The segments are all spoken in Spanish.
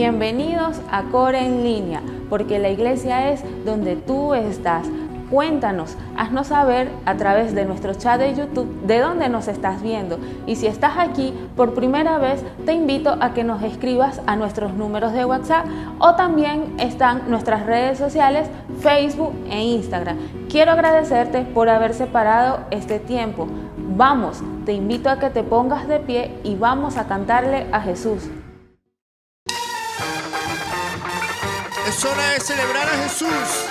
Bienvenidos a Core en línea, porque la iglesia es donde tú estás. Cuéntanos, haznos saber a través de nuestro chat de YouTube de dónde nos estás viendo. Y si estás aquí por primera vez, te invito a que nos escribas a nuestros números de WhatsApp o también están nuestras redes sociales, Facebook e Instagram. Quiero agradecerte por haber separado este tiempo. Vamos, te invito a que te pongas de pie y vamos a cantarle a Jesús. Es hora de celebrar a Jesús.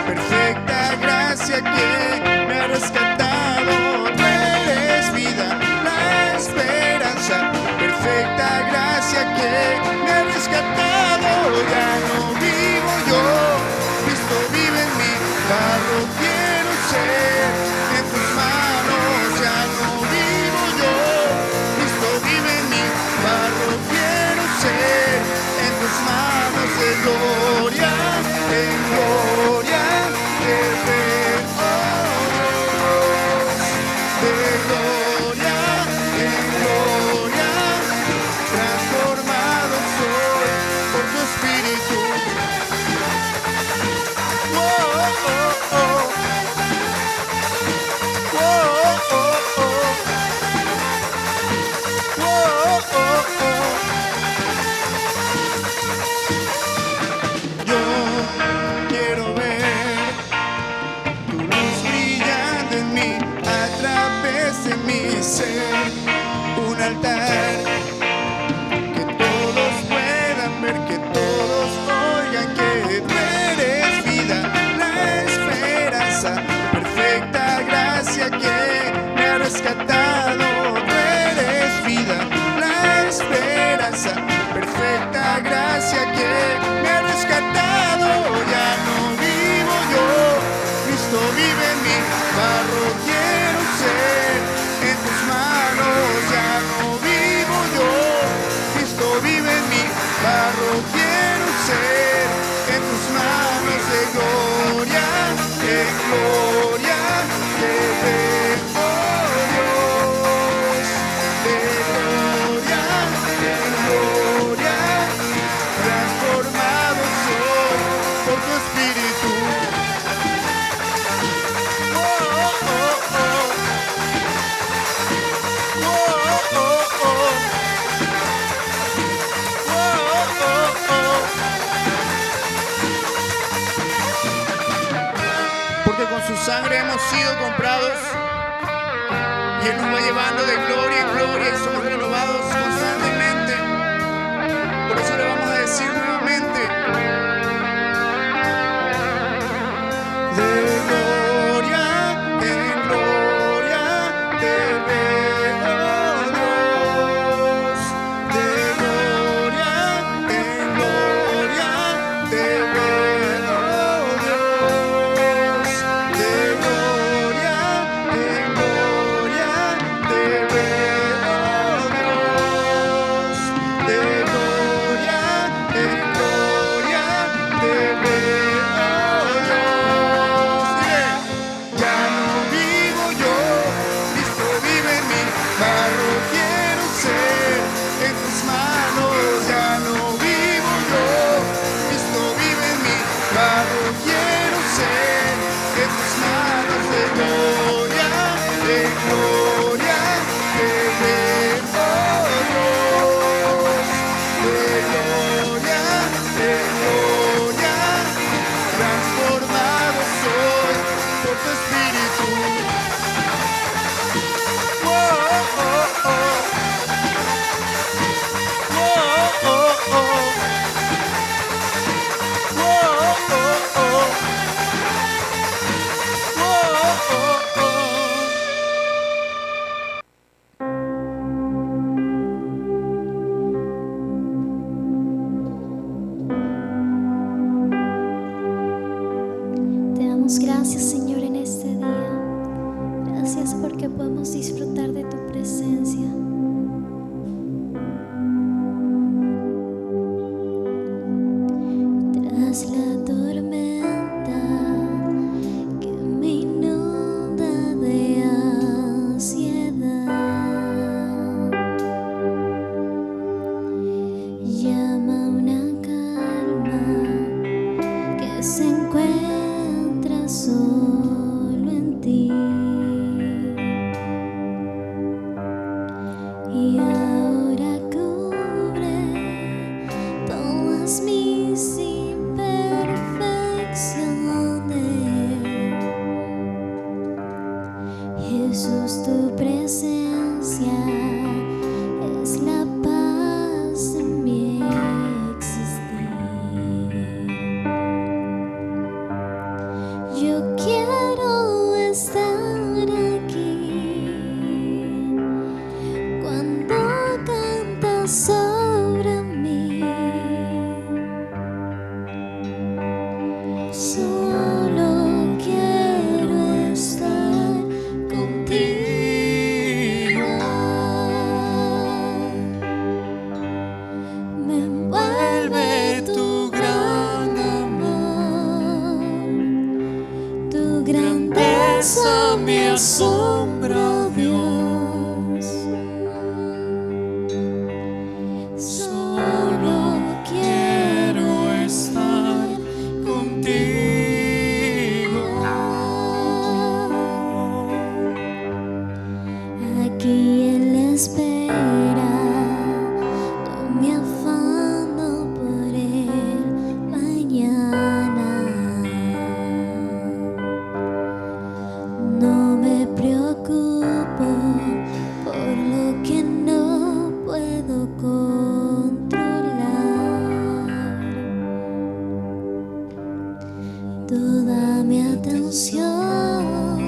Perfecta gracia que me ha rescatado, tú eres vida, la esperanza. Perfecta gracia que me ha rescatado, ya no vivo yo, Cristo vive en mí, barro quiero ser en tus manos. Ya no vivo yo, Cristo vive en mí, barro quiero ser en tus manos. De gloria en gloria te veo, de gloria en gloria, transformado soy por tu espíritu. Oh, oh, oh. Oh, oh, oh. Oh, oh, oh. Ser un altar que todos puedan ver, que todos oigan que tú eres vida, la esperanza. Perfecta gracia que me ha rescatado, tú eres vida, la esperanza. Perfecta gracia que me ha rescatado, ya no vivo yo, Cristo vive en mí, barro quiero ser en tus manos. Ya no vivo yo, Cristo vive en mí, barro quiero ser en tus manos. De gloria en gloria te veo, Dios, de gloria en gloria, transformado soy por tu espíritu. Porque con su sangre hemos sido comprados y Él nos va llevando de gloria en gloria y somos renovados constantemente. Por eso le vamos a decir nuevamente: de gloria en gloria te veo, Dios, de gloria en gloria te veo, Dios, de gloria en gloria te veo, Dios, de gloria en gloria te veo. Ya no vivo yo, Cristo vive en mí, barro quiero ser en tus manos. Ya no vivo yo, Cristo vive en mí, barro quiero ser en tus manos. De gloria en gloria te veo, Dios, de gloria en gloria, transformado soy por tu espíritu. Oh, oh, oh. Oh, oh, oh. Gracias porque podemos disfrutar de tu presencia. Tras la tormenta que me inunda de ansiedad, llama una calma que se encuentra solo en ti. Y ahora cubre todas mis imperfecciones. Jesús, tu presencia es la paz en mi existir. Yo quiero estar aquí cuando cantas sobre mí. Solo quiero estar contigo. Me envuelve tu gran amor, tu grandeza me asombra, Dios. Solo quiero estar contigo. Aquí en la espera, no me afano por el mañana. No me preocupo por lo que no puedo controlar. Toda mi atención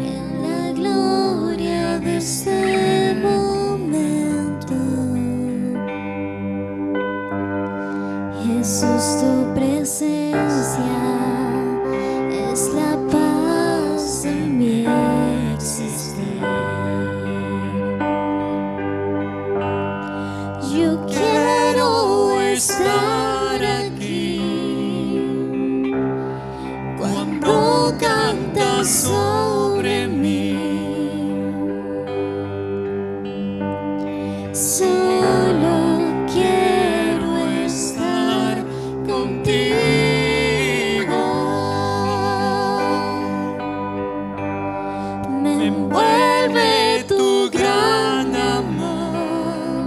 en la gloria de este momento. Jesús, tu presencia es la paz en mi existir. Yo quiero estar aquí cuando cantas sobre mí. Solo quiero estar contigo. Me envuelve tu gran amor,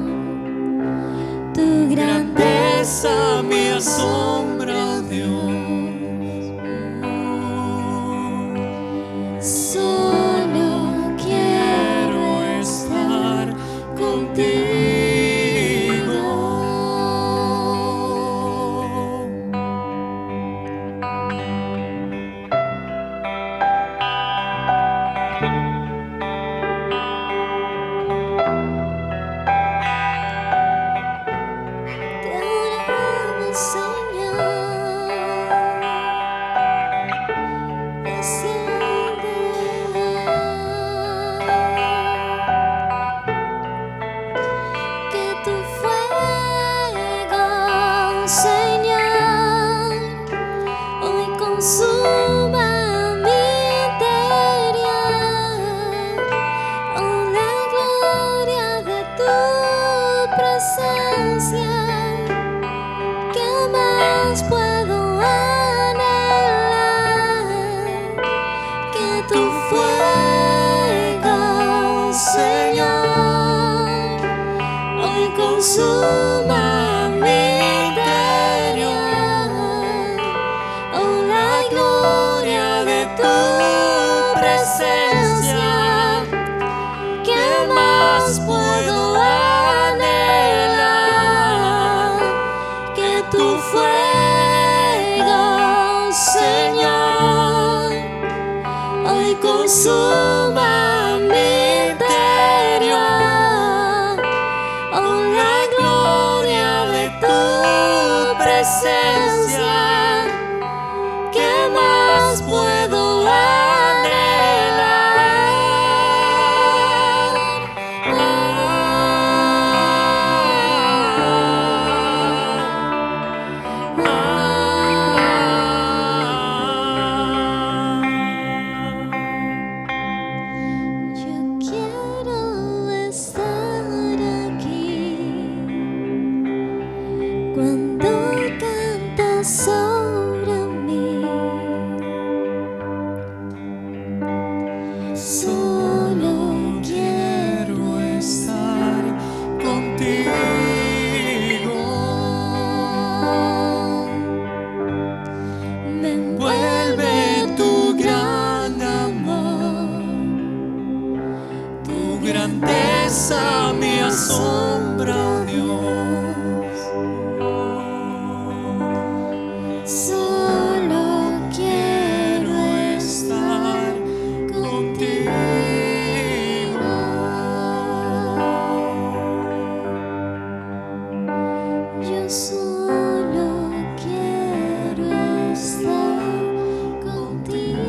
tu grandeza me asombra, Dios. Solo quiero estar contigo. Te adoramos, Señor. Desciende. Que tu fuego, Señor, hoy consuma mi interior. Oh, la gloria de tu presencia, ¿qué más puedo anhelar? Que tu fuego, Señor, hoy consuma mi interior. Oh, la gloria de tu presencia, ¿qué más puedo anhelar? Que tu fuego, Señor, hoy consuma mi interior. Oh, la gloria de tu presencia, ¿qué más puedo anhelar? fortaleza, mi asombro, Dios. Solo quiero estar contigo. Yo solo quiero estar contigo.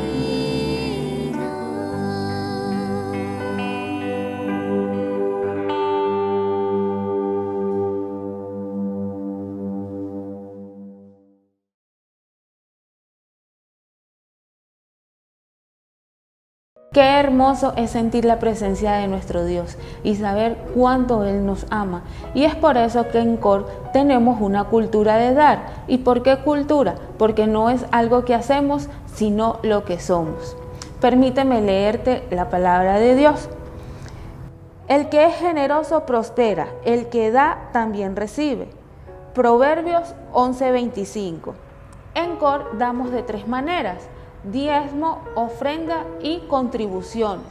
Qué hermoso es sentir la presencia de nuestro Dios y saber cuánto Él nos ama. Y es por eso que en COR tenemos una cultura de dar. ¿Y por qué cultura? Porque no es algo que hacemos, sino lo que somos. Permíteme leerte la palabra de Dios. El que es generoso prospera, el que da también recibe. Proverbios 11:25. En COR damos de 3 maneras: diezmo, ofrenda y contribuciones.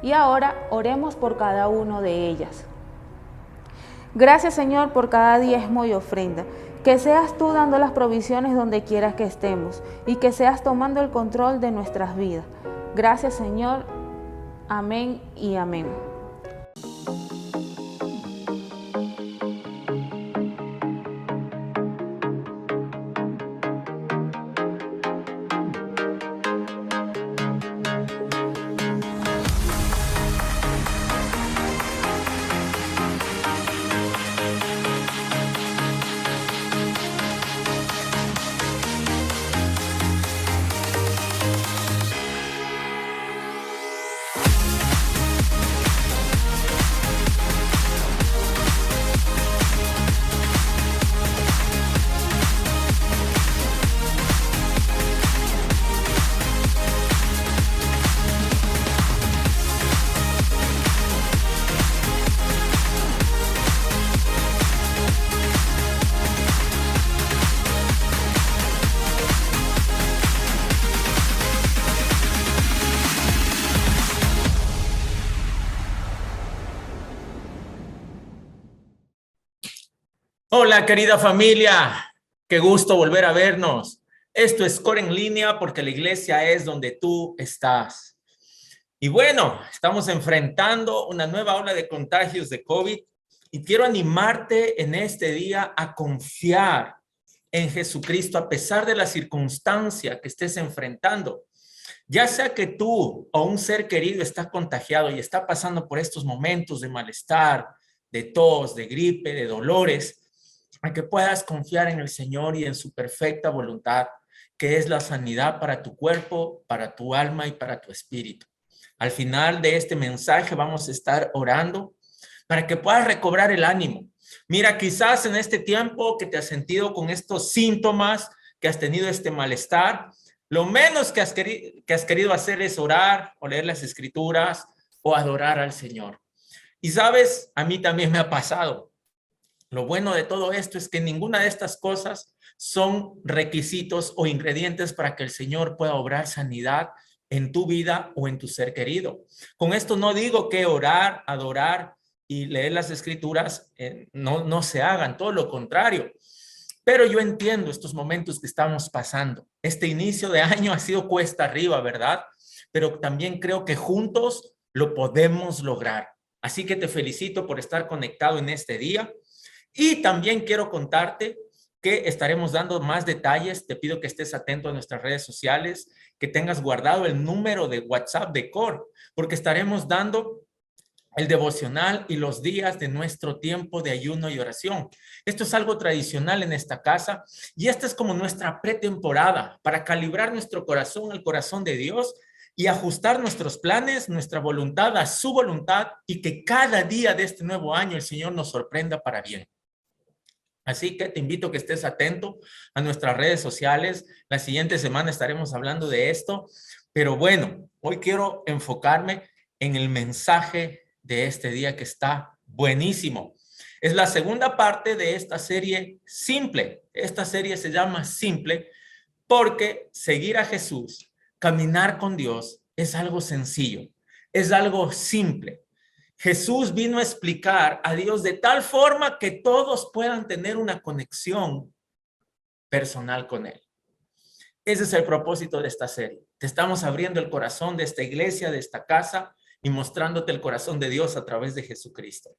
Y ahora oremos por cada una de ellas. Gracias, Señor, por cada diezmo y ofrenda. Que seas tú dando las provisiones donde quieras que estemos y que seas tomando el control de nuestras vidas. Gracias, Señor. Amén y amén. Hola, querida familia, qué gusto volver a vernos. Esto es COR en línea porque la iglesia es donde tú estás. Y bueno, estamos enfrentando una nueva ola de contagios de COVID y quiero animarte en este día a confiar en Jesucristo a pesar de la circunstancia que estés enfrentando. Ya sea que tú o un ser querido está contagiado y está pasando por estos momentos de malestar, de tos, de gripe, de dolores, a que puedas confiar en el Señor y en su perfecta voluntad, que es la sanidad para tu cuerpo, para tu alma y para tu espíritu. Al final de este mensaje vamos a estar orando para que puedas recobrar el ánimo. Mira, quizás en este tiempo que te has sentido con estos síntomas, que has tenido este malestar, lo menos que has querido hacer es orar o leer las escrituras o adorar al Señor. Y sabes, a mí también me ha pasado. Lo bueno de todo esto es que ninguna de estas cosas son requisitos o ingredientes para que el Señor pueda obrar sanidad en tu vida o en tu ser querido. Con esto no digo que orar, adorar y leer las escrituras no se hagan, todo lo contrario. Pero yo entiendo estos momentos que estamos pasando. Este inicio de año ha sido cuesta arriba, ¿verdad? Pero también creo que juntos lo podemos lograr. Así que te felicito por estar conectado en este día. Y también quiero contarte que estaremos dando más detalles. Te pido que estés atento a nuestras redes sociales, que tengas guardado el número de WhatsApp de COR, porque estaremos dando el devocional y los días de nuestro tiempo de ayuno y oración. Esto es algo tradicional en esta casa y esta es como nuestra pretemporada para calibrar nuestro corazón al corazón de Dios y ajustar nuestros planes, nuestra voluntad a su voluntad y que cada día de este nuevo año el Señor nos sorprenda para bien. Así que te invito a que estés atento a nuestras redes sociales. La siguiente semana estaremos hablando de esto. Pero bueno, hoy quiero enfocarme en el mensaje de este día que está buenísimo. Es la segunda parte de esta serie Simple. Esta serie se llama Simple porque seguir a Jesús, caminar con Dios, es algo sencillo, es algo simple. Jesús vino a explicar a Dios de tal forma que todos puedan tener una conexión personal con Él. Ese es el propósito de esta serie. Te estamos abriendo el corazón de esta iglesia, de esta casa, y mostrándote el corazón de Dios a través de Jesucristo.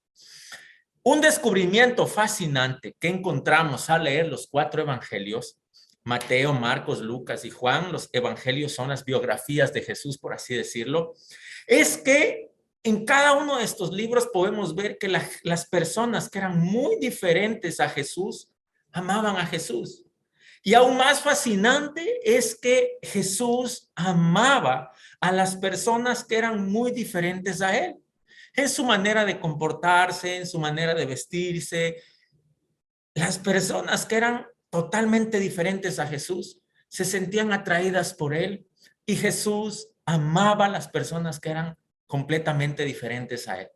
Un descubrimiento fascinante que encontramos al leer los 4 evangelios, Mateo, Marcos, Lucas y Juan, los evangelios son las biografías de Jesús, por así decirlo, es que en cada uno de estos libros podemos ver que las personas que eran muy diferentes a Jesús, amaban a Jesús. Y aún más fascinante es que Jesús amaba a las personas que eran muy diferentes a Él. En su manera de comportarse, en su manera de vestirse. Las personas que eran totalmente diferentes a Jesús se sentían atraídas por Él. Y Jesús amaba a las personas que eran completamente diferentes a Él.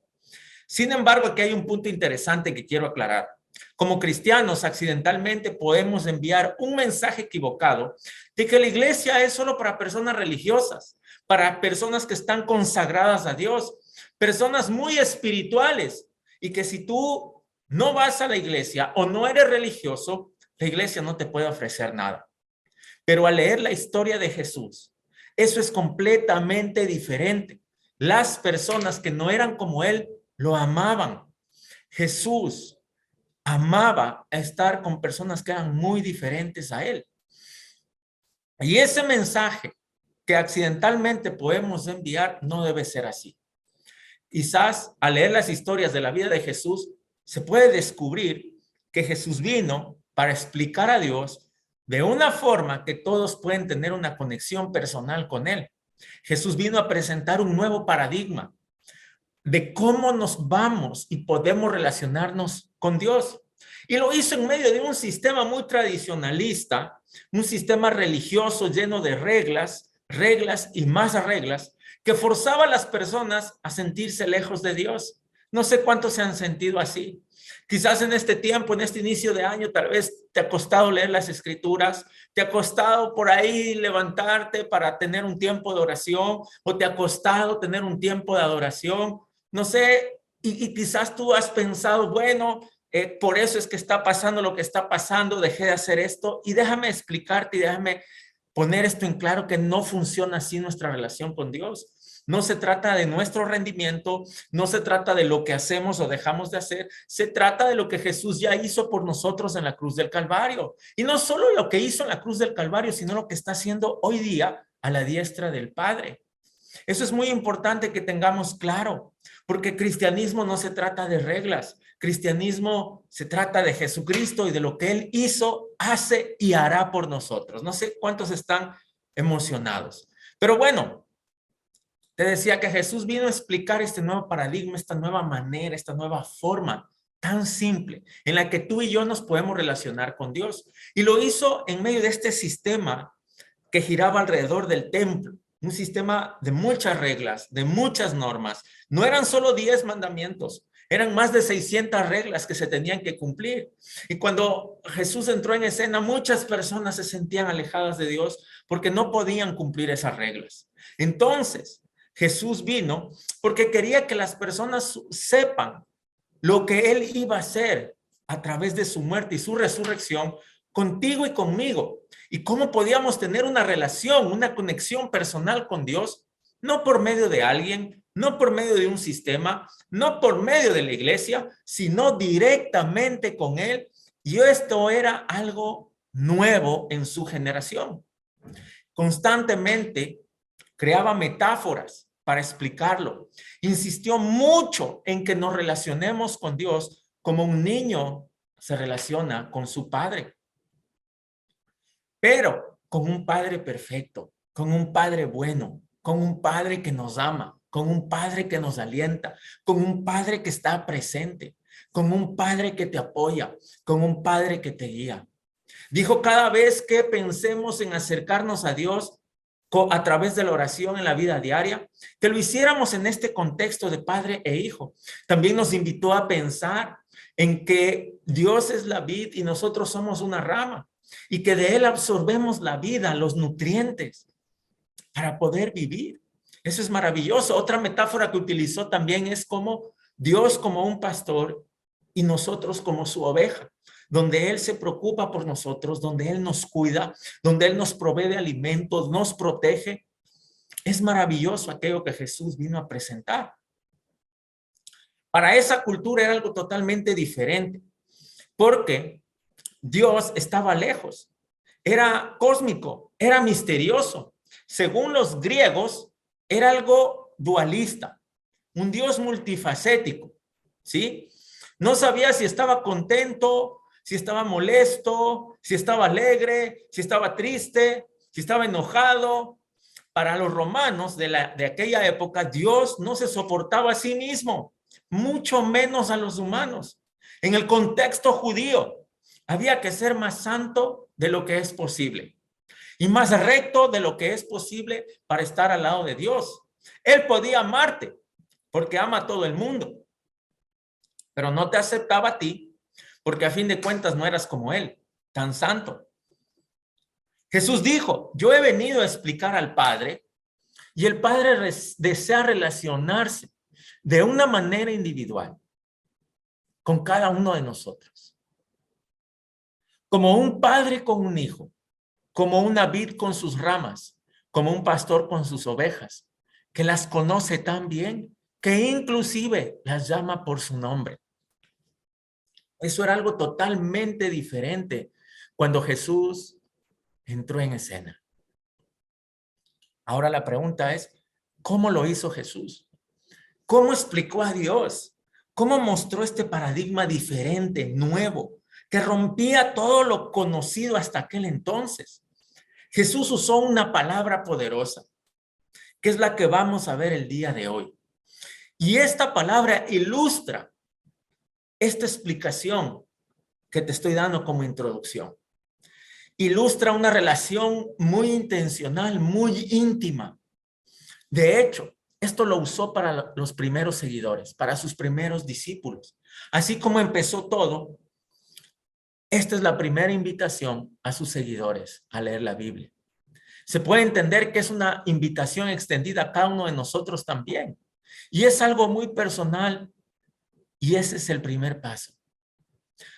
Sin embargo, aquí hay un punto interesante que quiero aclarar. Como cristianos, accidentalmente podemos enviar un mensaje equivocado de que la iglesia es solo para personas religiosas, para personas que están consagradas a Dios, personas muy espirituales, y que si tú no vas a la iglesia o no eres religioso, la iglesia no te puede ofrecer nada. Pero al leer la historia de Jesús, eso es completamente diferente. Las personas que no eran como Él lo amaban. Jesús amaba estar con personas que eran muy diferentes a Él. Y ese mensaje que accidentalmente podemos enviar no debe ser así. Quizás al leer las historias de la vida de Jesús, se puede descubrir que Jesús vino para explicar a Dios de una forma que todos pueden tener una conexión personal con Él. Jesús vino a presentar un nuevo paradigma de cómo nos vamos y podemos relacionarnos con Dios. Y lo hizo en medio de un sistema muy tradicionalista, un sistema religioso lleno de reglas y más reglas, que forzaba a las personas a sentirse lejos de Dios. No sé cuántos se han sentido así. Quizás en este tiempo, en este inicio de año, tal vez te ha costado leer las escrituras, te ha costado por ahí levantarte para tener un tiempo de oración, o te ha costado tener un tiempo de adoración. No sé, y quizás tú has pensado, bueno, por eso es que está pasando lo que está pasando, dejé de hacer esto. Y déjame explicarte y déjame poner esto en claro, que no funciona así nuestra relación con Dios. No se trata de nuestro rendimiento, no se trata de lo que hacemos o dejamos de hacer, se trata de lo que Jesús ya hizo por nosotros en la cruz del Calvario. Y no solo lo que hizo en la cruz del Calvario, sino lo que está haciendo hoy día a la diestra del Padre. Eso es muy importante que tengamos claro, porque cristianismo no se trata de reglas, cristianismo se trata de Jesucristo y de lo que Él hizo, hace y hará por nosotros. No sé cuántos están emocionados, pero bueno, te decía que Jesús vino a explicar este nuevo paradigma, esta nueva manera, esta nueva forma tan simple en la que tú y yo nos podemos relacionar con Dios. Y lo hizo en medio de este sistema que giraba alrededor del templo. Un sistema de muchas reglas, de muchas normas. No eran solo 10 mandamientos, eran más de 600 reglas que se tenían que cumplir. Y cuando Jesús entró en escena, muchas personas se sentían alejadas de Dios porque no podían cumplir esas reglas. Entonces, Jesús vino porque quería que las personas sepan lo que Él iba a hacer a través de su muerte y su resurrección contigo y conmigo. Y cómo podíamos tener una relación, una conexión personal con Dios, no por medio de alguien, no por medio de un sistema, no por medio de la iglesia, sino directamente con Él. Y esto era algo nuevo en su generación. Constantemente creaba metáforas para explicarlo. Insistió mucho en que nos relacionemos con Dios como un niño se relaciona con su padre. Pero con un padre perfecto, con un padre bueno, con un padre que nos ama, con un padre que nos alienta, con un padre que está presente, con un padre que te apoya, con un padre que te guía. Dijo, cada vez que pensemos en acercarnos a Dios a través de la oración en la vida diaria, que lo hiciéramos en este contexto de padre e hijo. También nos invitó a pensar en que Dios es la vid y nosotros somos una rama, y que de Él absorbemos la vida, los nutrientes, para poder vivir. Eso es maravilloso. Otra metáfora que utilizó también es como Dios como un pastor y nosotros como su oveja, donde Él se preocupa por nosotros, donde Él nos cuida, donde Él nos provee de alimentos, nos protege. Es maravilloso aquello que Jesús vino a presentar. Para esa cultura era algo totalmente diferente, porque Dios estaba lejos, era cósmico, era misterioso. Según los griegos, era algo dualista, un Dios multifacético, ¿sí? No sabía si estaba contento, si estaba molesto, si estaba alegre, si estaba triste, si estaba enojado. Para los romanos de aquella época, Dios no se soportaba a sí mismo, mucho menos a los humanos. En el contexto judío, había que ser más santo de lo que es posible y más recto de lo que es posible para estar al lado de Dios. Él podía amarte porque ama a todo el mundo, pero no te aceptaba a ti porque a fin de cuentas no eras como Él, tan santo. Jesús dijo, yo he venido a explicar al Padre y el Padre desea relacionarse de una manera individual con cada uno de nosotros. Como un padre con un hijo, como una vid con sus ramas, como un pastor con sus ovejas, que las conoce tan bien que inclusive las llama por su nombre. Eso era algo totalmente diferente cuando Jesús entró en escena. Ahora la pregunta es, ¿cómo lo hizo Jesús? ¿Cómo explicó a Dios? ¿Cómo mostró este paradigma diferente, nuevo, que rompía todo lo conocido hasta aquel entonces? Jesús usó una palabra poderosa, que es la que vamos a ver el día de hoy. Y esta palabra ilustra esta explicación que te estoy dando como introducción. Ilustra una relación muy intencional, muy íntima. De hecho, esto lo usó para los primeros seguidores, para sus primeros discípulos. Así como empezó todo, esta es la primera invitación a sus seguidores a leer la Biblia. Se puede entender que es una invitación extendida a cada uno de nosotros también. Y es algo muy personal y ese es el primer paso.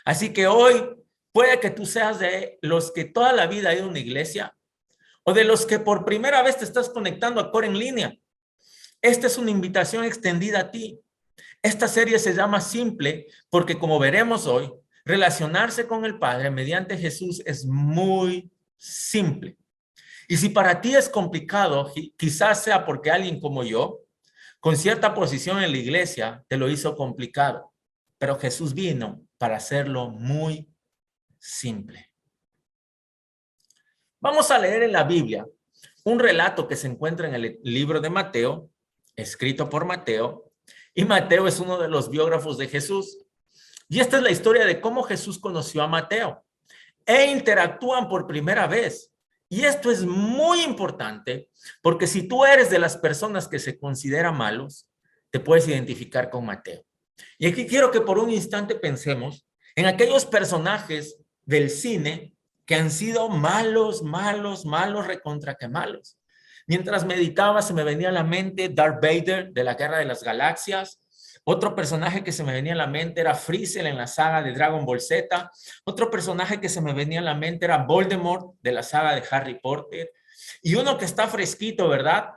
Así que hoy puede que tú seas de los que toda la vida ha ido a una iglesia o de los que por primera vez te estás conectando a Core en línea. Esta es una invitación extendida a ti. Esta serie se llama Simple porque, como veremos hoy, relacionarse con el Padre mediante Jesús es muy simple. Y si para ti es complicado, quizás sea porque alguien como yo, con cierta posición en la iglesia, te lo hizo complicado. Pero Jesús vino para hacerlo muy simple. Vamos a leer en la Biblia un relato que se encuentra en el libro de Mateo, escrito por Mateo, y Mateo es uno de los biógrafos de Jesús. Y esta es la historia de cómo Jesús conoció a Mateo e interactúan por primera vez. Y esto es muy importante porque si tú eres de las personas que se consideran malos, te puedes identificar con Mateo. Y aquí quiero que por un instante pensemos en aquellos personajes del cine que han sido malos, recontra que malos. Mientras meditaba se me venía a la mente Darth Vader de la Guerra de las Galaxias. Otro personaje que se me venía a la mente era Freezer en la saga de Dragon Ball Z. Otro personaje que se me venía a la mente era Voldemort de la saga de Harry Potter. Y uno que está fresquito, ¿verdad?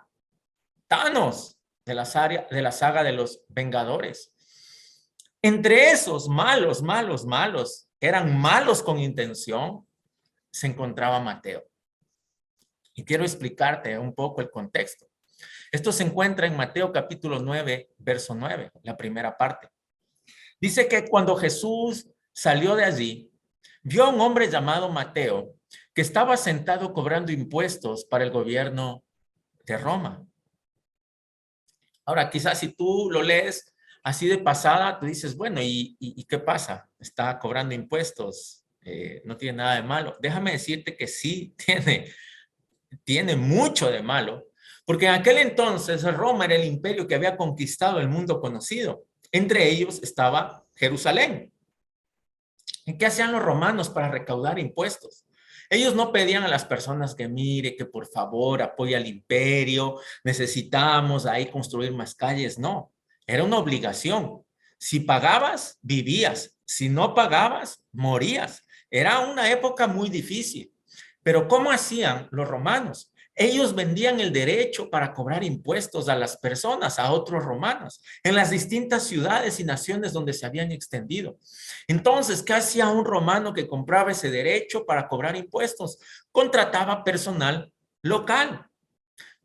Thanos de la saga de los Vengadores. Entre esos malos, que eran malos con intención, se encontraba Mateo. Y quiero explicarte un poco el contexto. Esto se encuentra en Mateo capítulo 9, verso 9, la primera parte. Dice que cuando Jesús salió de allí, vio a un hombre llamado Mateo que estaba sentado cobrando impuestos para el gobierno de Roma. Ahora, quizás si tú lo lees así de pasada, tú dices, bueno, ¿y qué pasa? Está cobrando impuestos, no tiene nada de malo. Déjame decirte que sí tiene mucho de malo, porque en aquel entonces Roma era el imperio que había conquistado el mundo conocido. Entre ellos estaba Jerusalén. ¿Y qué hacían los romanos para recaudar impuestos? Ellos no pedían a las personas que mire, que por favor apoye al imperio, necesitamos ahí construir más calles. No, era una obligación. Si pagabas, vivías. Si no pagabas, morías. Era una época muy difícil. Pero ¿cómo hacían los romanos? Ellos vendían el derecho para cobrar impuestos a las personas, a otros romanos, en las distintas ciudades y naciones donde se habían extendido. Entonces, ¿qué hacía un romano que compraba ese derecho para cobrar impuestos? Contrataba personal local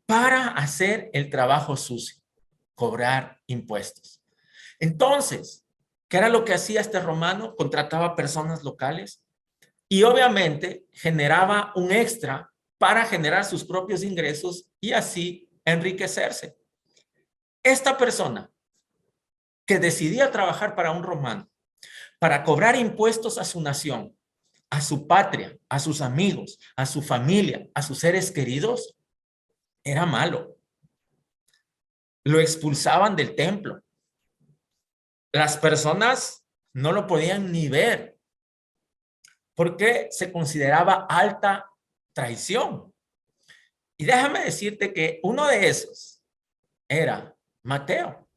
para hacer el trabajo sucio, cobrar impuestos. Entonces, ¿qué era lo que hacía este romano? Contrataba personas locales y obviamente generaba un extra para generar sus propios ingresos y así enriquecerse. Esta persona que decidía trabajar para un romano, para cobrar impuestos a su nación, a su patria, a sus amigos, a su familia, a sus seres queridos, era malo. Lo expulsaban del templo. Las personas no lo podían ni ver porque se consideraba alta traición. Y déjame decirte que uno de esos era Mateo.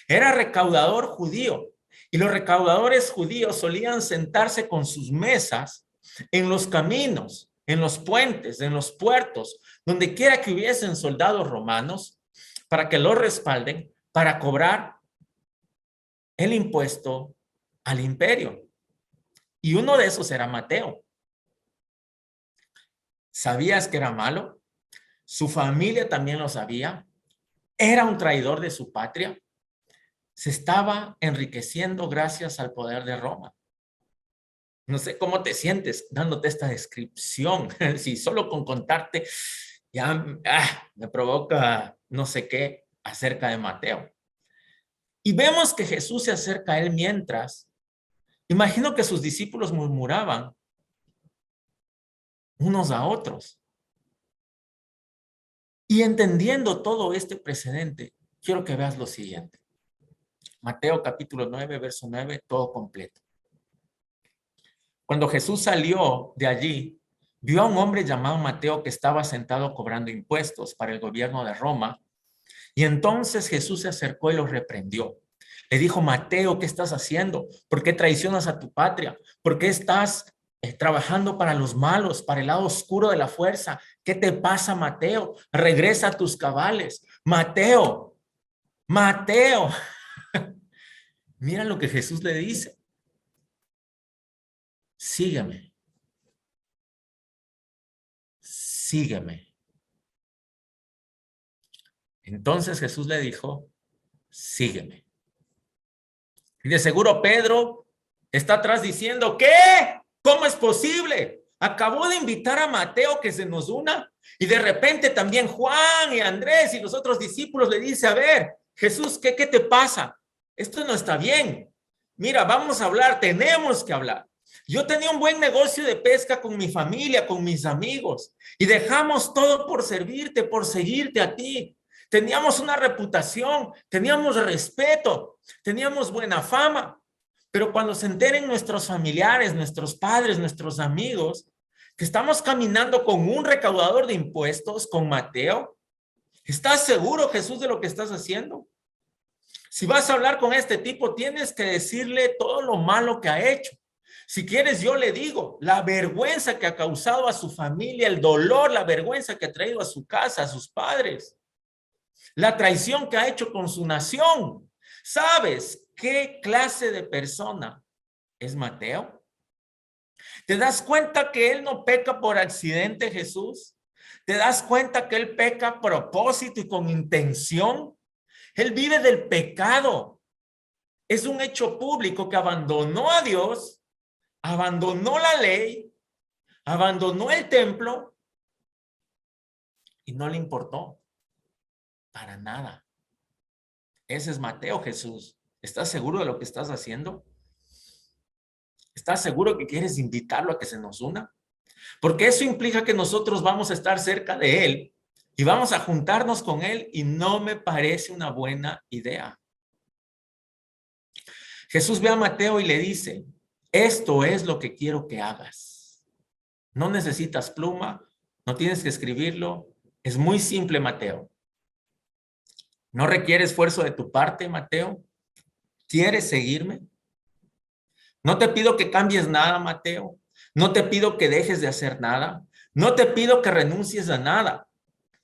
Era recaudador judío. Y los recaudadores judíos solían sentarse con sus mesas en los caminos, en los puentes, en los puertos, donde quiera que hubiesen soldados romanos, para que los respalden, para cobrar el impuesto al imperio. Y uno de esos era Mateo. ¿Sabías que era malo? Su familia también lo sabía. Era un traidor de su patria. Se estaba enriqueciendo gracias al poder de Roma. No sé cómo te sientes dándote esta descripción. Si solo con contarte ya me provoca no sé qué acerca de Mateo. Y vemos que Jesús se acerca a él mientras, imagino que sus discípulos murmuraban unos a otros. Y entendiendo todo este precedente, quiero que veas lo siguiente. Mateo capítulo 9, verso 9, todo completo. Cuando Jesús salió de allí, vio a un hombre llamado Mateo que estaba sentado cobrando impuestos para el gobierno de Roma. Y entonces Jesús se acercó y lo reprendió. Le dijo: Mateo, ¿qué estás haciendo? ¿Por qué traicionas a tu patria? ¿Por qué estás trabajando para los malos, para el lado oscuro de la fuerza? ¿Qué te pasa, Mateo? Regresa a tus cabales. Mateo, Mateo. Mira lo que Jesús le dice. Sígueme. Sígueme. Entonces Jesús le dijo: sígueme. Y de seguro Pedro está atrás diciendo: ¿qué? ¿Cómo es posible? Acabó de invitar a Mateo que se nos una. Y de repente también Juan y Andrés y los otros discípulos le dice: a ver, Jesús, ¿qué te pasa? Esto no está bien. Mira, vamos a hablar, tenemos que hablar. Yo tenía un buen negocio de pesca con mi familia, con mis amigos, y dejamos todo por servirte, por seguirte a ti. Teníamos una reputación, teníamos respeto, teníamos buena fama, pero cuando se enteren nuestros familiares, nuestros padres, nuestros amigos, que estamos caminando con un recaudador de impuestos, con Mateo, ¿estás seguro, Jesús, de lo que estás haciendo? Si vas a hablar con este tipo, tienes que decirle todo lo malo que ha hecho. Si quieres, yo le digo la vergüenza que ha causado a su familia, el dolor, la vergüenza que ha traído a su casa, a sus padres, la traición que ha hecho con su nación. ¿Sabes qué clase de persona es Mateo? ¿Te das cuenta que él no peca por accidente, Jesús? ¿Te das cuenta que él peca a propósito y con intención? Él vive del pecado. Es un hecho público que abandonó a Dios, abandonó la ley, abandonó el templo y no le importó para nada. Ese es Mateo, Jesús. ¿Estás seguro de lo que estás haciendo? ¿Estás seguro que quieres invitarlo a que se nos una? Porque eso implica que nosotros vamos a estar cerca de él y vamos a juntarnos con él, y no me parece una buena idea. Jesús ve a Mateo y le dice: esto es lo que quiero que hagas. No necesitas pluma, no tienes que escribirlo. Es muy simple, Mateo. No requiere esfuerzo de tu parte, Mateo. ¿Quieres seguirme? No te pido que cambies nada, Mateo. No te pido que dejes de hacer nada. No te pido que renuncies a nada.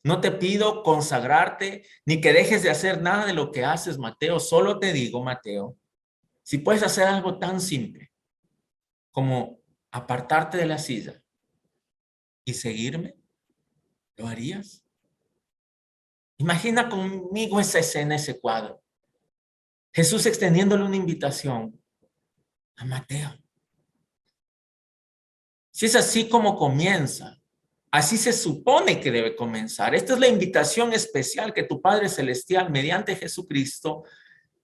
No te pido consagrarte ni que dejes de hacer nada de lo que haces, Mateo. Solo te digo, Mateo, si puedes hacer algo tan simple como apartarte de la silla y seguirme, ¿lo harías? Imagina conmigo esa escena, ese cuadro. Jesús extendiéndole una invitación a Mateo. Si es así como comienza, así se supone que debe comenzar. Esta es la invitación especial que tu Padre Celestial, mediante Jesucristo,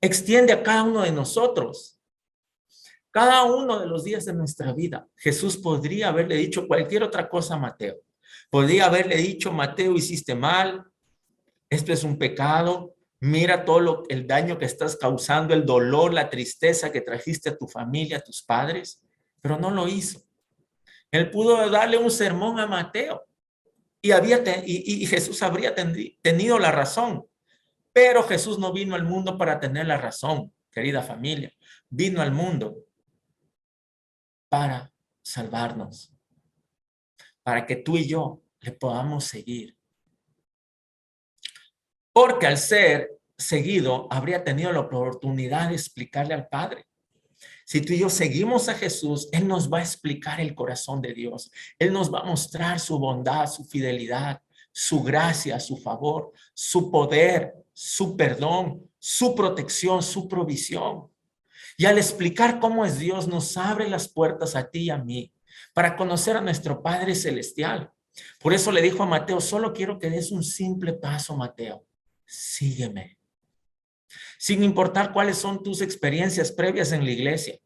extiende a cada uno de nosotros. Cada uno de los días de nuestra vida, Jesús podría haberle dicho cualquier otra cosa a Mateo. Podría haberle dicho, Mateo, hiciste mal, esto es un pecado, mira todo el daño que estás causando, el dolor, la tristeza que trajiste a tu familia, a tus padres, pero no lo hizo. Él pudo darle un sermón a Mateo y Jesús habría tenido la razón, pero Jesús no vino al mundo para tener la razón, querida familia, vino al mundo para salvarnos, para que tú y yo le podamos seguir. Porque al ser seguido, habría tenido la oportunidad de explicarle al Padre. Si tú y yo seguimos a Jesús, Él nos va a explicar el corazón de Dios. Él nos va a mostrar su bondad, su fidelidad, su gracia, su favor, su poder, su perdón, su protección, su provisión. Y al explicar cómo es Dios, nos abre las puertas a ti y a mí para conocer a nuestro Padre Celestial. Por eso le dijo a Mateo, solo quiero que des un simple paso, Mateo. Sígueme. Sin importar cuáles son tus experiencias previas en la iglesia,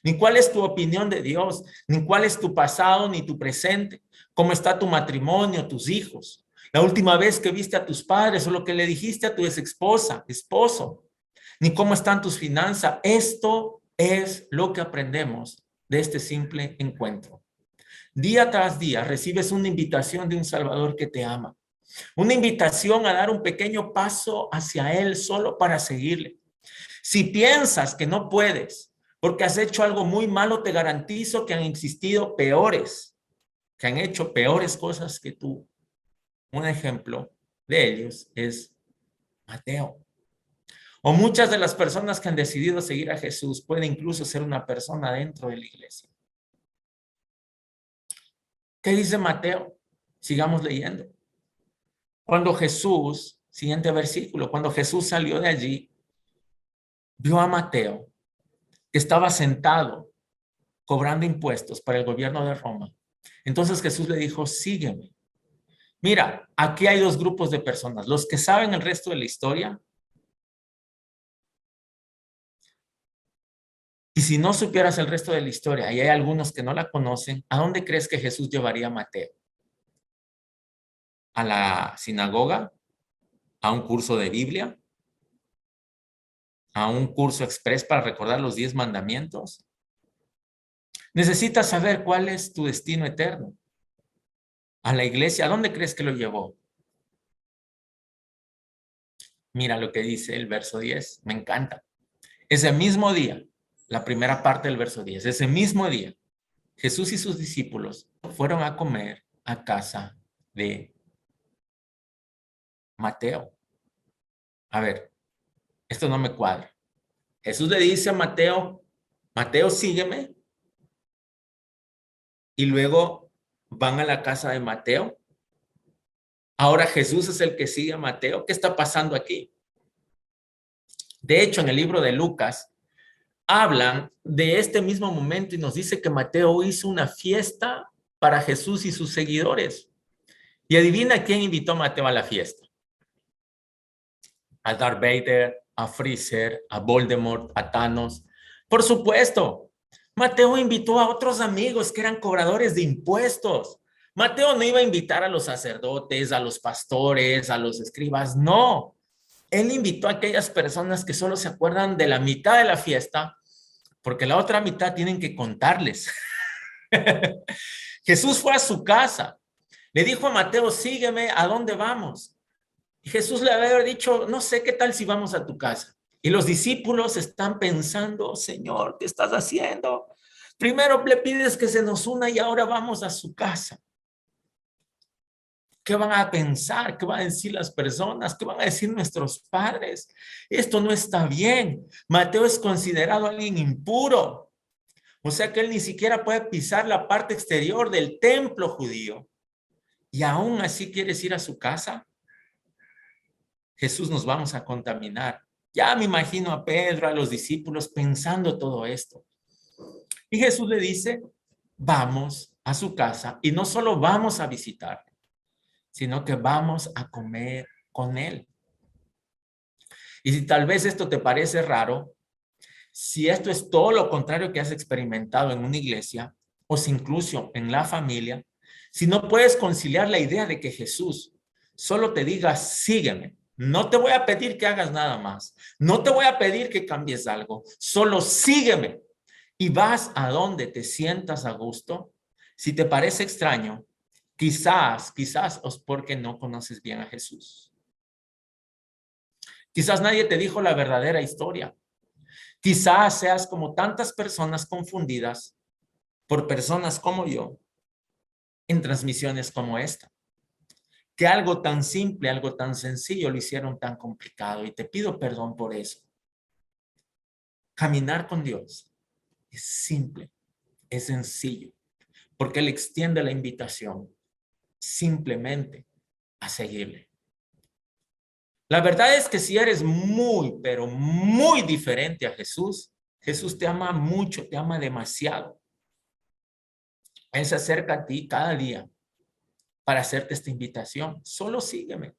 ni cuál es tu opinión de Dios, ni cuál es tu pasado, ni tu presente, cómo está tu matrimonio, tus hijos, la última vez que viste a tus padres o lo que le dijiste a tu exesposa, esposo, ni cómo están tus finanzas. Esto es lo que aprendemos de este simple encuentro. Día tras día recibes una invitación de un Salvador que te ama. Una invitación a dar un pequeño paso hacia Él solo para seguirle. Si piensas que no puedes porque has hecho algo muy malo, te garantizo que han existido peores, que han hecho peores cosas que tú. Un ejemplo de ellos es Mateo. O muchas de las personas que han decidido seguir a Jesús puede incluso ser una persona dentro de la iglesia. ¿Qué dice Mateo? Sigamos leyendo. Cuando Jesús, siguiente versículo, cuando Jesús salió de allí, vio a Mateo, que estaba sentado cobrando impuestos para el gobierno de Roma. Entonces Jesús le dijo, sígueme. Mira, aquí hay dos grupos de personas, los que saben el resto de la historia, y si no supieras el resto de la historia, y hay algunos que no la conocen, ¿a dónde crees que Jesús llevaría a Mateo? ¿A la sinagoga? ¿A un curso de Biblia? ¿A un curso express para recordar los 10 mandamientos? Necesitas saber cuál es tu destino eterno. ¿A la iglesia? ¿A dónde crees que lo llevó? Mira lo que dice el verso 10, me encanta. Ese mismo día, la primera parte del verso 10, ese mismo día, Jesús y sus discípulos fueron a comer a casa de Mateo. A ver, esto no me cuadra. Jesús le dice a Mateo, Mateo, sígueme. Y luego van a la casa de Mateo. Ahora Jesús es el que sigue a Mateo. ¿Qué está pasando aquí? De hecho, en el libro de Lucas, hablan de este mismo momento y nos dice que Mateo hizo una fiesta para Jesús y sus seguidores. Y adivina quién invitó a Mateo a la fiesta. A Darth Vader, a Freezer, a Voldemort, a Thanos. Por supuesto, Mateo invitó a otros amigos que eran cobradores de impuestos. Mateo no iba a invitar a los sacerdotes, a los pastores, a los escribas, no. Él invitó a aquellas personas que solo se acuerdan de la mitad de la fiesta, porque la otra mitad tienen que contarles. Jesús fue a su casa, le dijo a Mateo, sígueme, ¿a dónde vamos? Y Jesús le había dicho, no sé qué tal si vamos a tu casa. Y los discípulos están pensando, Señor, ¿qué estás haciendo? Primero le pides que se nos una y ahora vamos a su casa. ¿Qué van a pensar? ¿Qué van a decir las personas? ¿Qué van a decir nuestros padres? Esto no está bien. Mateo es considerado alguien impuro. O sea que él ni siquiera puede pisar la parte exterior del templo judío. Y aún así quieres ir a su casa. Jesús, nos vamos a contaminar. Ya me imagino a Pedro, a los discípulos pensando todo esto. Y Jesús le dice, vamos a su casa y no solo vamos a visitarle, sino que vamos a comer con él. Y si tal vez esto te parece raro, si esto es todo lo contrario que has experimentado en una iglesia, o si incluso en la familia, si no puedes conciliar la idea de que Jesús solo te diga, sígueme, no te voy a pedir que hagas nada más, no te voy a pedir que cambies algo, solo sígueme y vas a donde te sientas a gusto. Si te parece extraño, quizás es porque no conoces bien a Jesús. Quizás nadie te dijo la verdadera historia. Quizás seas como tantas personas confundidas por personas como yo en transmisiones como esta. Que algo tan simple, algo tan sencillo lo hicieron tan complicado y te pido perdón por eso. Caminar con Dios es simple, es sencillo, porque Él extiende la invitación simplemente a seguirle. La verdad es que si eres muy, pero muy diferente a Jesús, Jesús te ama mucho, te ama demasiado. Él se acerca a ti cada día para hacerte esta invitación. Solo sígueme.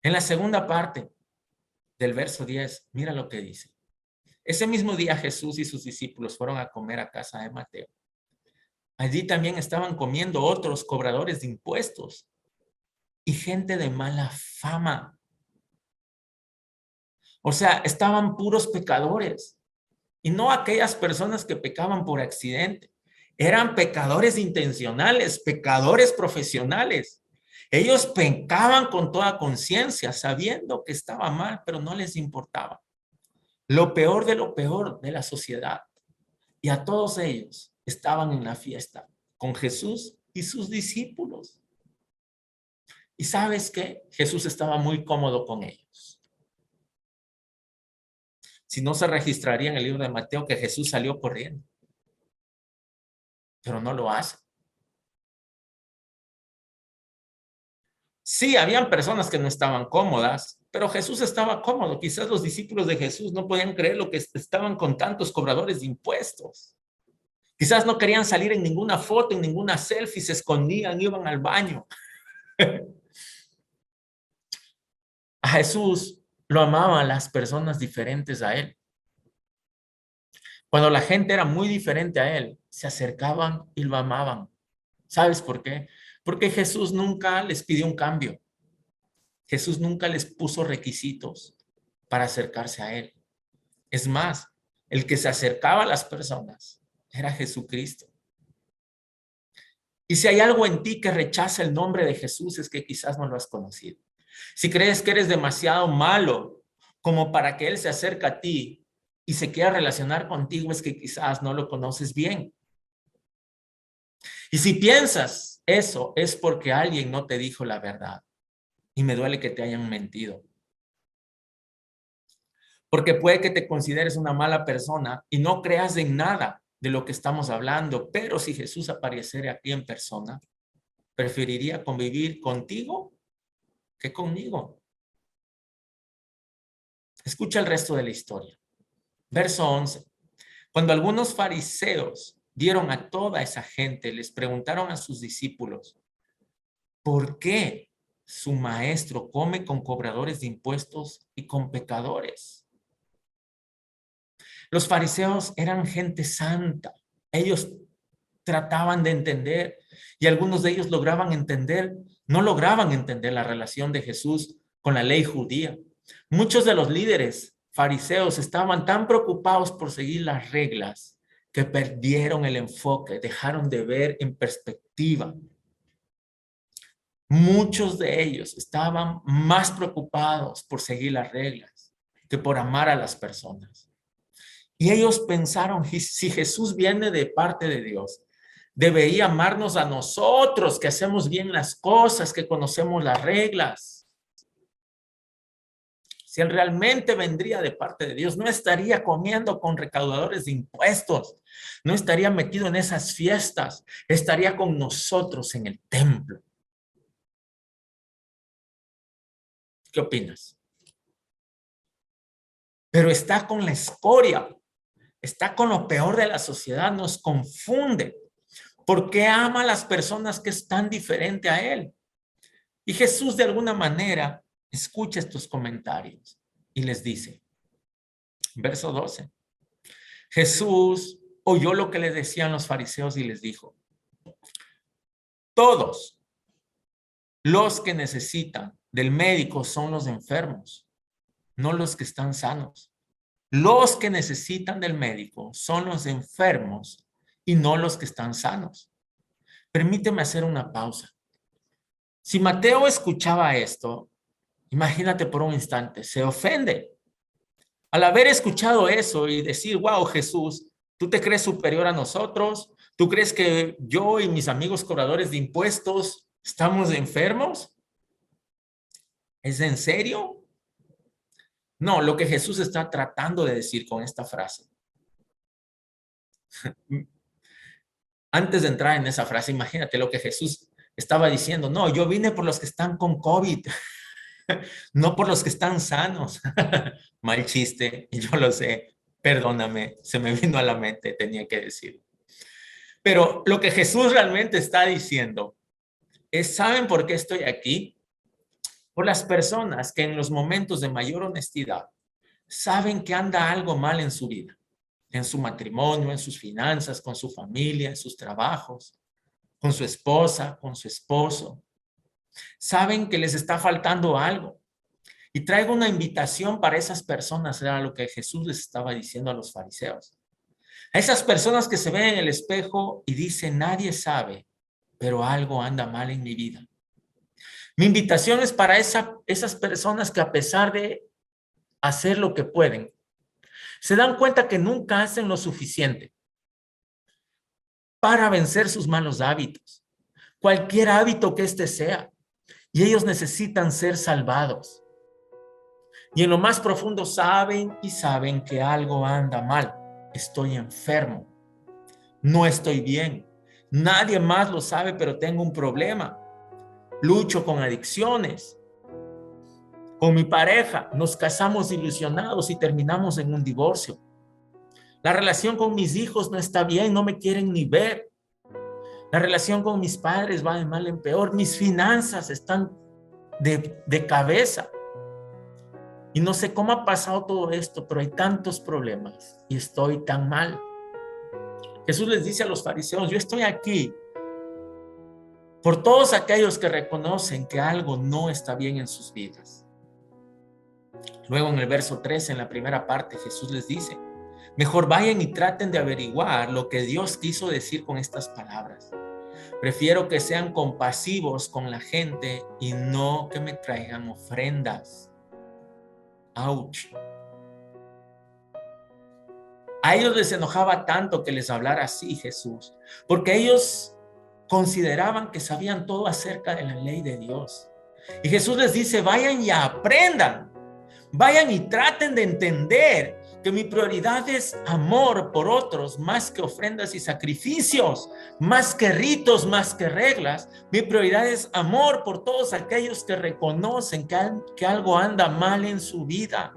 En la segunda parte del verso 10, mira lo que dice. Ese mismo día Jesús y sus discípulos fueron a comer a casa de Mateo. Allí también estaban comiendo otros cobradores de impuestos y gente de mala fama. O sea, estaban puros pecadores. Y no aquellas personas que pecaban por accidente. Eran pecadores intencionales, pecadores profesionales. Ellos pecaban con toda conciencia, sabiendo que estaba mal, pero no les importaba. Lo peor de la sociedad. Y a todos ellos estaban en la fiesta con Jesús y sus discípulos. ¿Y sabes qué? Jesús estaba muy cómodo con ellos. Si no, se registraría en el libro de Mateo que Jesús salió corriendo. Pero no lo hace. Sí, habían personas que no estaban cómodas, pero Jesús estaba cómodo. Quizás los discípulos de Jesús no podían creer lo que estaban con tantos cobradores de impuestos. Quizás no querían salir en ninguna foto, en ninguna selfie, se escondían, iban al baño. A Jesús lo amaban las personas diferentes a él. Cuando la gente era muy diferente a él, se acercaban y lo amaban. ¿Sabes por qué? Porque Jesús nunca les pidió un cambio. Jesús nunca les puso requisitos para acercarse a él. Es más, el que se acercaba a las personas era Jesucristo. Y si hay algo en ti que rechaza el nombre de Jesús, es que quizás no lo has conocido. Si crees que eres demasiado malo como para que Él se acerque a ti y se quiera relacionar contigo, es que quizás no lo conoces bien. Y si piensas eso, es porque alguien no te dijo la verdad. Y me duele que te hayan mentido. Porque puede que te consideres una mala persona y no creas en nada de lo que estamos hablando. Pero si Jesús apareciera aquí en persona, preferiría convivir contigo que conmigo. Escucha el resto de la historia. Verso 11. Cuando algunos fariseos vieron a toda esa gente, les preguntaron a sus discípulos, ¿por qué su maestro come con cobradores de impuestos y con pecadores? Los fariseos eran gente santa. Ellos trataban de entender y algunos de ellos no lograban entender la relación de Jesús con la ley judía. Muchos de los líderes fariseos estaban tan preocupados por seguir las reglas que perdieron el enfoque, dejaron de ver en perspectiva. Muchos de ellos estaban más preocupados por seguir las reglas que por amar a las personas. Y ellos pensaron, si Jesús viene de parte de Dios, debería amarnos a nosotros, que hacemos bien las cosas, que conocemos las reglas. Si Él realmente vendría de parte de Dios, no estaría comiendo con recaudadores de impuestos, no estaría metido en esas fiestas, estaría con nosotros en el templo. ¿Qué opinas? Pero está con la escoria, está con lo peor de la sociedad, nos confunde. ¿Por qué ama a las personas que es tan diferente a Él? Y Jesús de alguna manera escucha estos comentarios y les dice, verso 12, Jesús oyó lo que le decían los fariseos y les dijo, todos los que necesitan del médico son los enfermos, no los que están sanos. Los que necesitan del médico son los enfermos y no los que están sanos. Permíteme hacer una pausa. Si Mateo escuchaba esto, imagínate por un instante, se ofende. Al haber escuchado eso y decir, wow, Jesús, ¿tú te crees superior a nosotros? ¿Tú crees que yo y mis amigos cobradores de impuestos estamos enfermos? ¿Es en serio? No, lo que Jesús está tratando de decir con esta frase. Antes de entrar en esa frase, imagínate lo que Jesús estaba diciendo. No, yo vine por los que están con COVID, no por los que están sanos. Mal chiste, yo lo sé, perdóname, se me vino a la mente, tenía que decirlo. Pero lo que Jesús realmente está diciendo es, ¿saben por qué estoy aquí? Por las personas que en los momentos de mayor honestidad saben que anda algo mal en su vida, en su matrimonio, en sus finanzas, con su familia, en sus trabajos, con su esposa, con su esposo. Saben que les está faltando algo. Y traigo una invitación para esas personas, era lo que Jesús les estaba diciendo a los fariseos. A esas personas que se ven en el espejo y dicen, nadie sabe, pero algo anda mal en mi vida. Mi invitación es para esas personas que a pesar de hacer lo que pueden, se dan cuenta que nunca hacen lo suficiente para vencer sus malos hábitos, cualquier hábito que éste sea, y ellos necesitan ser salvados. Y en lo más profundo saben que algo anda mal. Estoy enfermo, no estoy bien, nadie más lo sabe, pero tengo un problema. Lucho con adicciones. Con mi pareja nos casamos ilusionados y terminamos en un divorcio. La relación con mis hijos no está bien, no me quieren ni ver. La relación con mis padres va de mal en peor. Mis finanzas están de cabeza. Y no sé cómo ha pasado todo esto, pero hay tantos problemas y estoy tan mal. Jesús les dice a los fariseos, yo estoy aquí por todos aquellos que reconocen que algo no está bien en sus vidas. Luego en el verso 13, en la primera parte, Jesús les dice, mejor vayan y traten de averiguar lo que Dios quiso decir con estas palabras. Prefiero que sean compasivos con la gente y no que me traigan ofrendas. ¡Auch! A ellos les enojaba tanto que les hablara así Jesús, porque ellos consideraban que sabían todo acerca de la ley de Dios. Y Jesús les dice, vayan y aprendan, vayan y traten de entender que mi prioridad es amor por otros, más que ofrendas y sacrificios, más que ritos, más que reglas. Mi prioridad es amor por todos aquellos que reconocen que algo anda mal en su vida,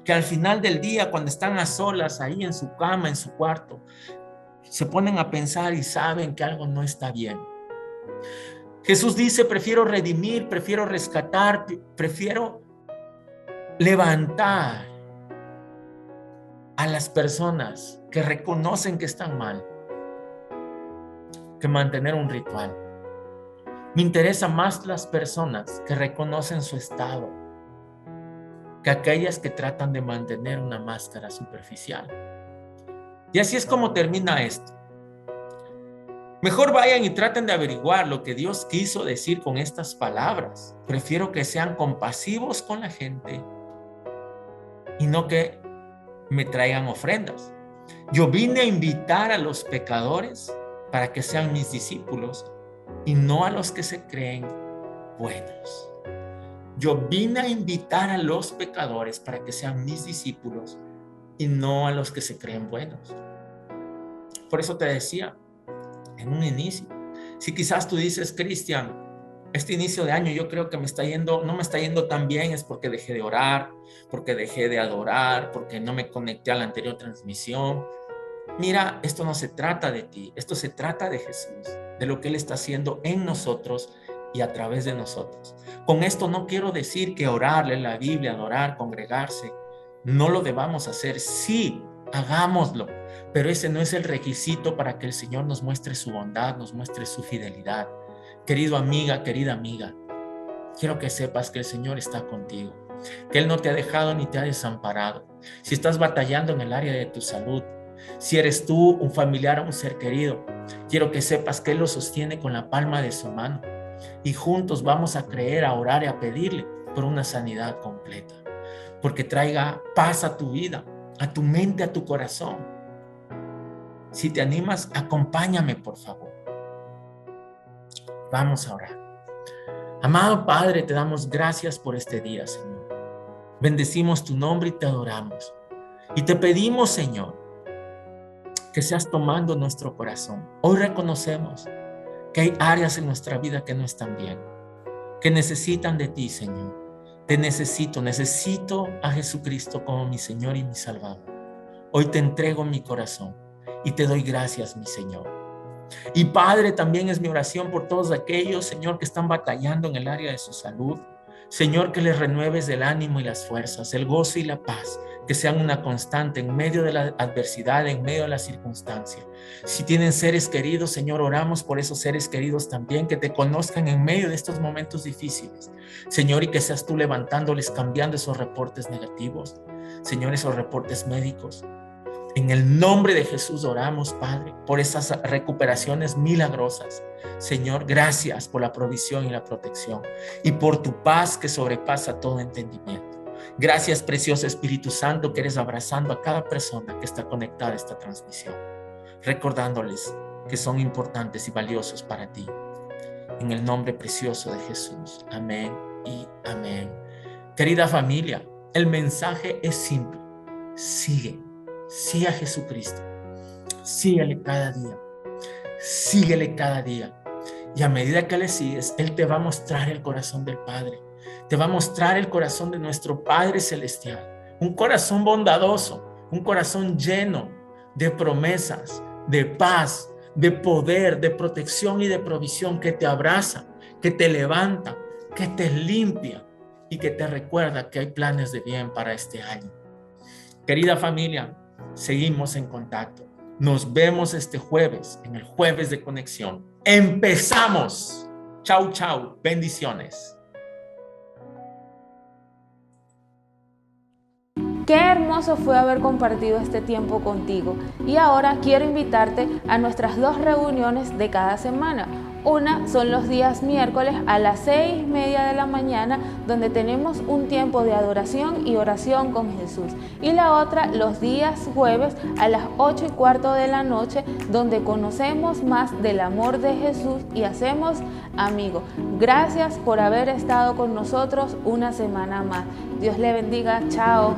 que al final del día, cuando están a solas ahí en su cama, en su cuarto, se ponen a pensar y saben que algo no está bien. Jesús dice, prefiero redimir, prefiero rescatar, prefiero levantar a las personas que reconocen que están mal, que mantener un ritual. Me interesa más las personas que reconocen su estado que aquellas que tratan de mantener una máscara superficial. Y así es como termina esto. Mejor vayan y traten de averiguar lo que Dios quiso decir con estas palabras. Prefiero que sean compasivos con la gente y no que me traigan ofrendas. Yo vine a invitar a los pecadores para que sean mis discípulos y no a los que se creen buenos. Yo vine a invitar a los pecadores para que sean mis discípulos y no a los que se creen buenos. Por eso te decía en un inicio, si quizás tú dices, Cristian, este inicio de año yo creo que no me está yendo tan bien, es porque dejé de orar, porque dejé de adorar, porque no me conecté a la anterior transmisión. Mira, esto no se trata de ti, esto se trata de Jesús, de lo que Él está haciendo en nosotros y a través de nosotros. Con esto no quiero decir que orar, leer la Biblia, adorar, congregarse, no lo debamos hacer. Sí, hagámoslo, pero ese no es el requisito para que el Señor nos muestre su bondad, nos muestre su fidelidad. Querida amiga, quiero que sepas que el Señor está contigo, que Él no te ha dejado ni te ha desamparado. Si estás batallando en el área de tu salud, si eres tú un familiar o un ser querido, quiero que sepas que Él lo sostiene con la palma de su mano y juntos vamos a creer, a orar y a pedirle por una sanidad completa, porque traiga paz a tu vida, a tu mente, a tu corazón. Si te animas, acompáñame, por favor. Vamos a orar. Amado Padre, te damos gracias por este día, Señor. Bendecimos tu nombre y te adoramos. Y te pedimos, Señor, que seas tomando nuestro corazón. Hoy reconocemos que hay áreas en nuestra vida que no están bien, que necesitan de ti, Señor. Te necesito a Jesucristo como mi Señor y mi Salvador. Hoy te entrego mi corazón y te doy gracias, mi Señor. Y Padre, también es mi oración por todos aquellos, Señor, que están batallando en el área de su salud. Señor, que les renueves el ánimo y las fuerzas, el gozo y la paz, que sean una constante en medio de la adversidad, en medio de la circunstancia. Si tienen seres queridos, Señor, oramos por esos seres queridos también, que te conozcan en medio de estos momentos difíciles. Señor, y que seas tú levantándoles, cambiando esos reportes negativos, Señor, esos reportes médicos. En el nombre de Jesús oramos, Padre, por esas recuperaciones milagrosas. Señor, gracias por la provisión y la protección y por tu paz que sobrepasa todo entendimiento. Gracias, precioso Espíritu Santo, que eres abrazando a cada persona que está conectada a esta transmisión, recordándoles que son importantes y valiosos para ti. En el nombre precioso de Jesús. Amén y amén. Querida familia, el mensaje es simple. Sigue a Jesucristo, síguele cada día, y a medida que le sigues, Él te va a mostrar el corazón del Padre, te va a mostrar el corazón de nuestro Padre Celestial, un corazón bondadoso, un corazón lleno de promesas, de paz, de poder, de protección y de provisión, que te abraza, que te levanta, que te limpia y que te recuerda que hay planes de bien para este año. Querida familia, seguimos en contacto. Nos vemos este jueves, en el Jueves de Conexión. ¡Empezamos! Chau, chau. Bendiciones. Qué hermoso fue haber compartido este tiempo contigo. Y ahora quiero invitarte a nuestras 2 reuniones de cada semana. Una son los días miércoles a las 6:30 de la mañana, donde tenemos un tiempo de adoración y oración con Jesús. Y la otra los días jueves a las 8:15 de la noche, donde conocemos más del amor de Jesús y hacemos amigos. Gracias por haber estado con nosotros una semana más. Dios le bendiga. Chao.